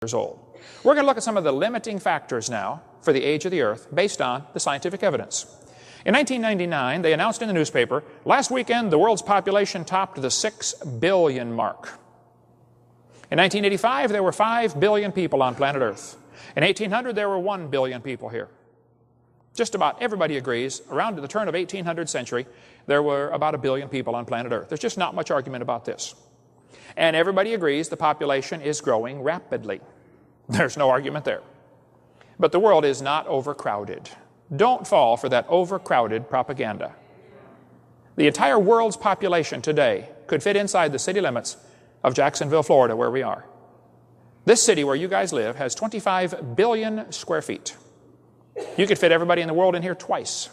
years old. We're going to look at some of the limiting factors now for the age of the earth based on the scientific evidence. In 1999, they announced in the newspaper, last weekend the world's population topped the 6 billion mark. In 1985, there were 5 billion people on planet Earth. In 1800, there were 1 billion people here. Just about everybody agrees, around the turn of 1800th century, there were about 1 billion people on planet Earth. There's just not much argument about this. And everybody agrees the population is growing rapidly. There's no argument there. But the world is not overcrowded. Don't fall for that overcrowded propaganda. The entire world's population today could fit inside the city limits of Jacksonville, Florida, where we are. This city where you guys live has 25 billion square feet. You could fit everybody in the world in here twice.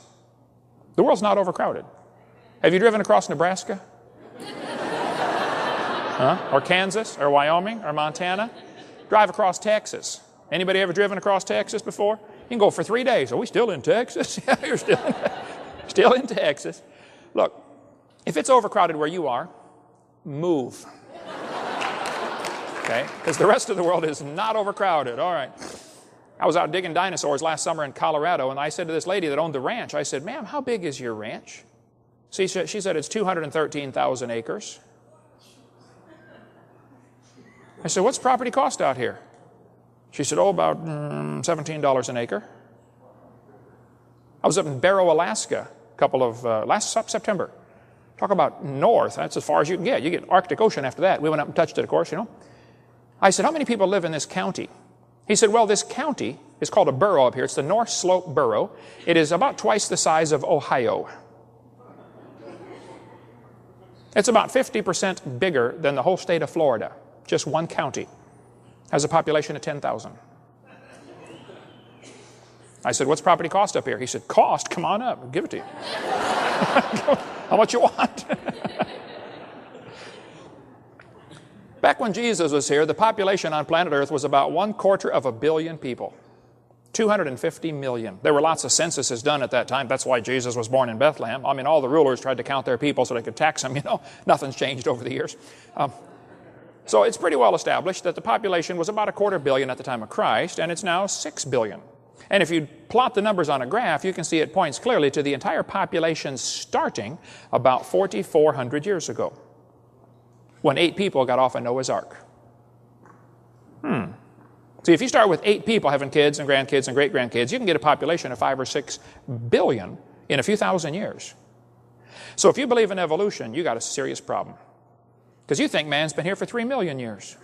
The world's not overcrowded. Have you driven across Nebraska? Or Kansas, or Wyoming, or Montana? Drive across Texas. Anybody ever driven across Texas before? You can go for 3 days. Are we still in Texas? Yeah, you're still in Texas. Look, if it's overcrowded where you are, move. Okay? Because the rest of the world is not overcrowded. All right. I was out digging dinosaurs last summer in Colorado, and I said to this lady that owned the ranch, I said, ma'am, how big is your ranch? She said it's 213,000 acres. I said, what's property cost out here? She said, oh, about $17 an acre. I was up in Barrow, Alaska, last September. Talk about north. That's as far as you can get. You get Arctic Ocean after that. We went up and touched it, of course, you know. I said, how many people live in this county? He said, well, this county is called a borough up here. It's the North Slope Borough. It is about twice the size of Ohio. It's about 50% bigger than the whole state of Florida. Just one county has a population of 10,000. I said, what's property cost up here? He said, cost? Come on up. I'll give it to you. How much you want? Back when Jesus was here, the population on planet Earth was about 1/4 billion people. 250 million. There were lots of censuses done at that time. That's why Jesus was born in Bethlehem. I mean, all the rulers tried to count their people so they could tax them, you know. Nothing's changed over the years. So it's pretty well established that the population was about 250 million at the time of Christ, and it's now 6 billion. And if you plot the numbers on a graph, you can see it points clearly to the entire population starting about 4,400 years ago, when 8 people got off of Noah's Ark. See, if you start with 8 people having kids and grandkids and great-grandkids, you can get a population of 5 or 6 billion in a few thousand years. So if you believe in evolution, you got a serious problem. Because you think man's been here for 3 million years.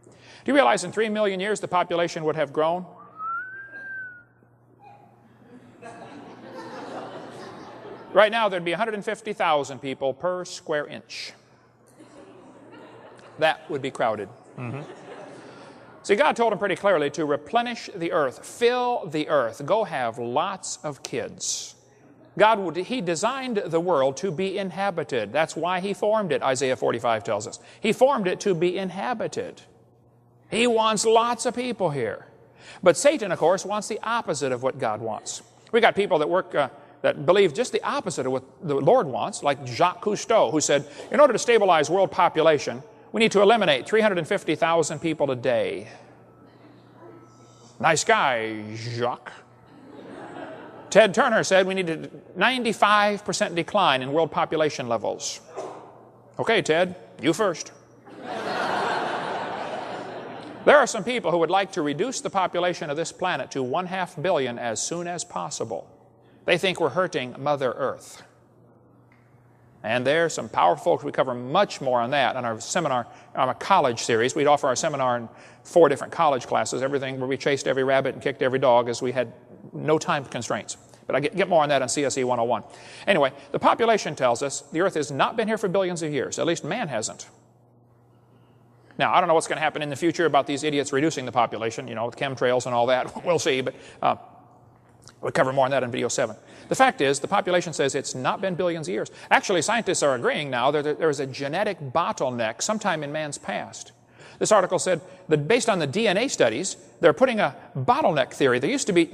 Do you realize in 3 million years the population would have grown? Right now there'd be 150,000 people per square inch. That would be crowded. See, God told him pretty clearly to replenish the earth, fill the earth, go have lots of kids. He designed the world to be inhabited. That's why he formed it, Isaiah 45 tells us. He formed it to be inhabited. He wants lots of people here. But Satan, of course, wants the opposite of what God wants. We got people that believe just the opposite of what the Lord wants, like Jacques Cousteau, who said, in order to stabilize world population, we need to eliminate 350,000 people a day. Nice guy, Jacques. Ted Turner said we need a 95% decline in world population levels. Okay, Ted, you first. There are some people who would like to reduce the population of this planet to 1/2 billion as soon as possible. They think we're hurting Mother Earth. And there's some powerful folks. We cover much more on that on our seminar, on a college series. We'd offer our seminar in 4 different college classes, everything where we chased every rabbit and kicked every dog as we had no time constraints. But I get more on that on CSE 101. Anyway, the population tells us the earth has not been here for billions of years. At least man hasn't. Now, I don't know what's going to happen in the future about these idiots reducing the population, you know, with chemtrails and all that. We'll see, but we'll cover more on that in video 7. The fact is, the population says it's not been billions of years. Actually, scientists are agreeing now that there is a genetic bottleneck sometime in man's past. This article said that based on the DNA studies, they're putting a bottleneck theory. There used to be,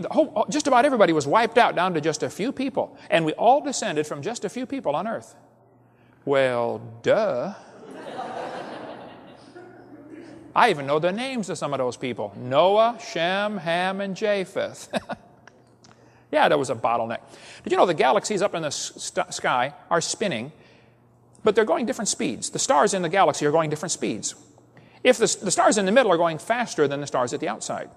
just about everybody was wiped out down to just a few people. And we all descended from just a few people on Earth. Well, duh. I even know the names of some of those people. Noah, Shem, Ham, and Japheth. Yeah, that was a bottleneck. Did you know the galaxies up in the sky are spinning, but they're going different speeds? The stars in the galaxy are going different speeds. If the stars in the middle are going faster than the stars at the outside.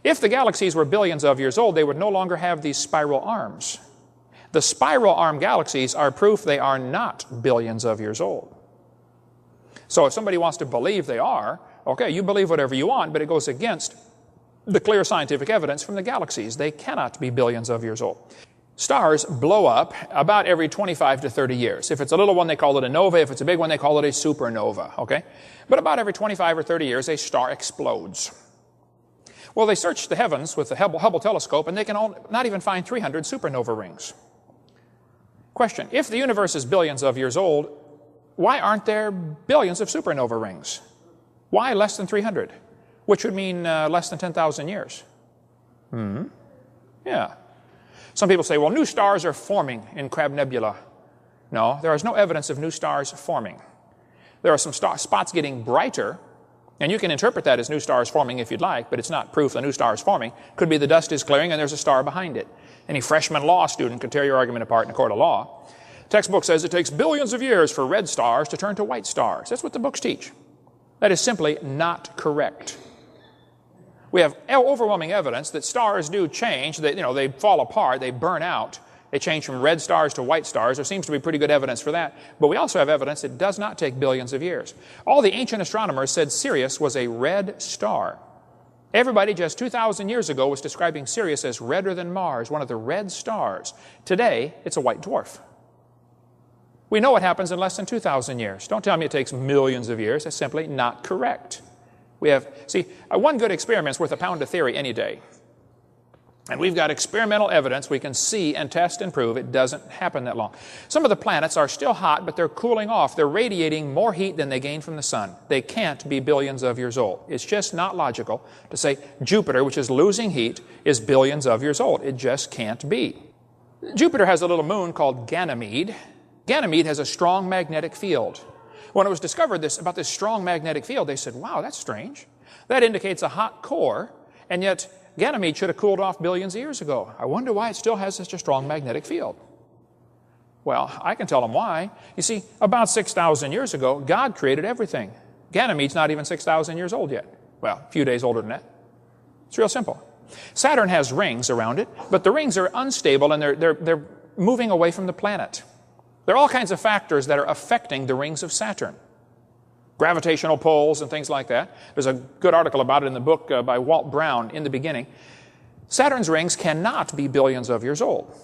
If the galaxies were billions of years old, they would no longer have these spiral arms. The spiral arm galaxies are proof they are not billions of years old. So if somebody wants to believe they are, okay, you believe whatever you want, but it goes against the clear scientific evidence from the galaxies. They cannot be billions of years old. Stars blow up about every 25 to 30 years. If it's a little one, they call it a nova. If it's a big one, they call it a supernova, okay? But about every 25 or 30 years, a star explodes. Well, they search the heavens with the Hubble telescope, and they can not even find 300 supernova rings. Question, if the universe is billions of years old, why aren't there billions of supernova rings? Why less than 300? Which would mean less than 10,000 years. Yeah. Some people say, well, new stars are forming in Crab Nebula. No, there is no evidence of new stars forming. There are some spots getting brighter, and you can interpret that as new stars forming if you'd like, but it's not proof the new star is forming. Could be the dust is clearing and there's a star behind it. Any freshman law student could tear your argument apart in a court of law. Textbook says it takes billions of years for red stars to turn to white stars. That's what the books teach. That is simply not correct. We have overwhelming evidence that stars do change. They fall apart, they burn out. They change from red stars to white stars. There seems to be pretty good evidence for that. But we also have evidence it does not take billions of years. All the ancient astronomers said Sirius was a red star. Everybody just 2,000 years ago was describing Sirius as redder than Mars, one of the red stars. Today, it's a white dwarf. We know what happens in less than 2,000 years. Don't tell me it takes millions of years. That's simply not correct. We have, one good experiment's worth a pound of theory any day. And we've got experimental evidence we can see and test and prove it doesn't happen that long. Some of the planets are still hot, but they're cooling off. They're radiating more heat than they gain from the sun. They can't be billions of years old. It's just not logical to say Jupiter, which is losing heat, is billions of years old. It just can't be. Jupiter has a little moon called Ganymede. Ganymede has a strong magnetic field. When it was discovered about this strong magnetic field, they said, wow, that's strange. That indicates a hot core, and yet Ganymede should have cooled off billions of years ago. I wonder why it still has such a strong magnetic field. Well, I can tell them why. You see, about 6,000 years ago, God created everything. Ganymede's not even 6,000 years old yet. Well, a few days older than that. It's real simple. Saturn has rings around it, but the rings are unstable and they're moving away from the planet. There are all kinds of factors that are affecting the rings of Saturn. Gravitational pulls and things like that. There's a good article about it in the book by Walt Brown, In the Beginning. Saturn's rings cannot be billions of years old.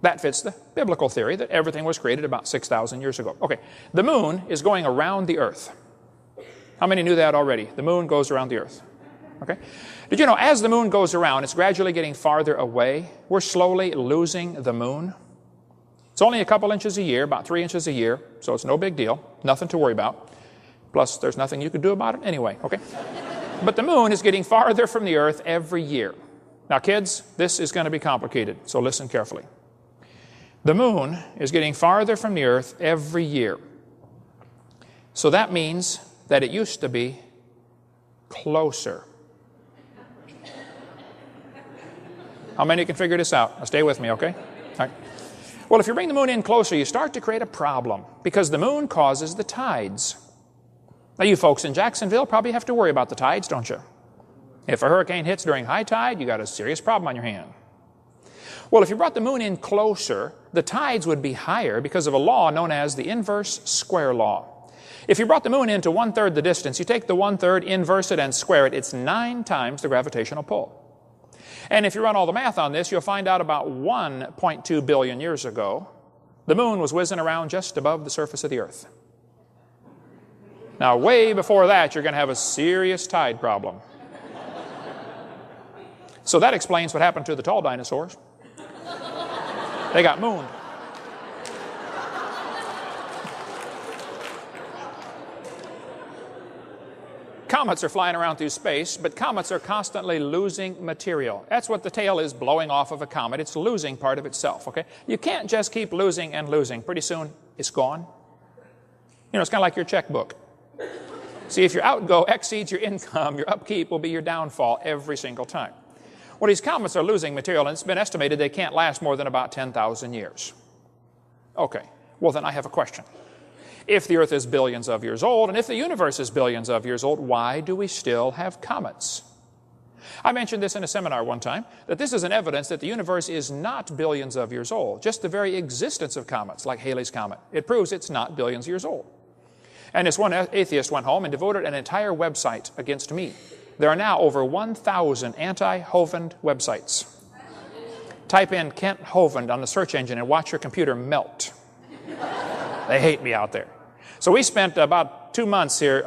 That fits the biblical theory that everything was created about 6,000 years ago. Okay, the moon is going around the earth. How many knew that already? The moon goes around the earth. Okay? Did you know as the moon goes around, it's gradually getting farther away? We're slowly losing the moon. It's only a couple inches a year, about 3 inches a year, so it's no big deal, nothing to worry about. Plus, there's nothing you could do about it anyway, okay? But the moon is getting farther from the earth every year. Now, kids, this is going to be complicated, so listen carefully. The moon is getting farther from the earth every year. So that means that it used to be closer. How many can figure this out? Now, stay with me, okay? All right. Well, if you bring the moon in closer, you start to create a problem because the moon causes the tides. Now, you folks in Jacksonville probably have to worry about the tides, don't you? If a hurricane hits during high tide, you got a serious problem on your hand. Well, if you brought the moon in closer, the tides would be higher because of a law known as the inverse square law. If you brought the moon into 1/3 the distance, you take the 1/3, inverse it, and square it. It's 9 times the gravitational pull. And if you run all the math on this, you'll find out about 1.2 billion years ago, the moon was whizzing around just above the surface of the earth. Now, way before that, you're going to have a serious tide problem. So that explains what happened to the tall dinosaurs. They got mooned. Comets are flying around through space, but comets are constantly losing material. That's what the tail is blowing off of a comet. It's losing part of itself, okay? You can't just keep losing and losing. Pretty soon, it's gone. You know, it's kind of like your checkbook. See, if your outgo exceeds your income, your upkeep will be your downfall every single time. Well, these comets are losing material, and it's been estimated they can't last more than about 10,000 years. Okay, well then I have a question. If the Earth is billions of years old, and if the universe is billions of years old, why do we still have comets? I mentioned this in a seminar one time, that this is an evidence that the universe is not billions of years old. Just the very existence of comets, like Halley's Comet, it proves it's not billions of years old. And this one atheist went home and devoted an entire website against me. There are now over 1,000 anti-Hovind websites. Type in Kent Hovind on the search engine and watch your computer melt. They hate me out there. So we spent about 2 months here